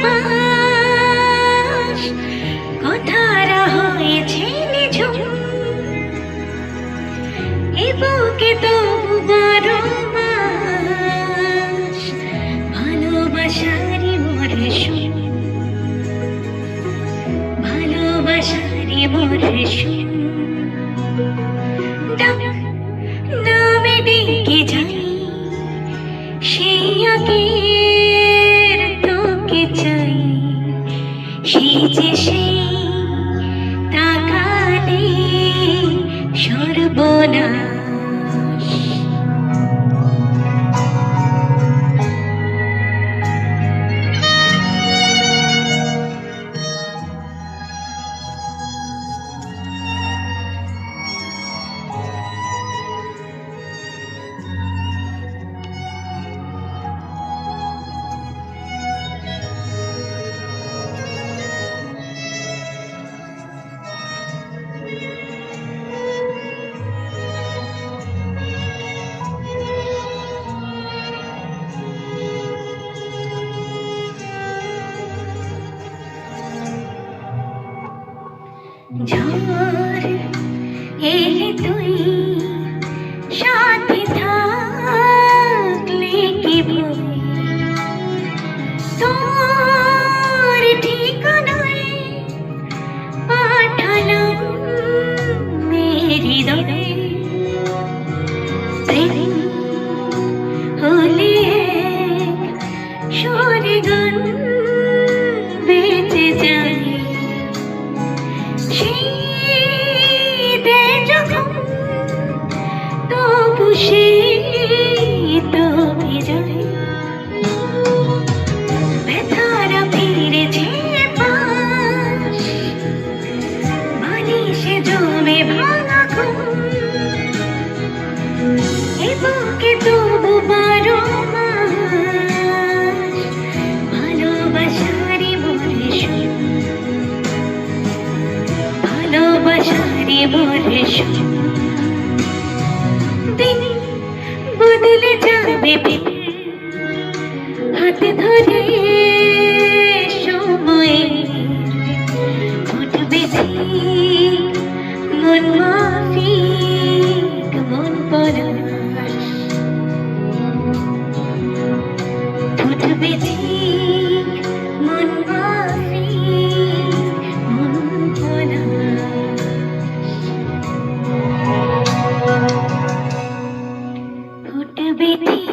প্রবাস কথারা হয়েছে নিঝুম এ বুকে তবু বারো মাস ভালোবাসারই মরশুম ভালোবাসারই মরশুম নামে ডেকে যাই সেই আগের তোকে চাই সেই যে সেই তাকালে সর্বনাশ ঝড় এলে তুই সাথে থাকলে কি ভয় তোর ঠিকানায় পাঠালাম মেরি দরে প্রেম হলে সরে গান বেঁচে যায় তবু সে তো যায় ব্যথারা ফিরেছে পাশ বালিশে জমে ভাঙা ঘুম এ বুকে তবু বারো মাস ভালোবাসারই মরশুম ভালোবাসারই মরশুম দিন বদলে যাবে হাতে ধরে সময় ফুটবে ঠিক মন মাফিক মন পরশ ফুটবে ঠিক মন মাফিক মন পরশ ফুটবে ঠিক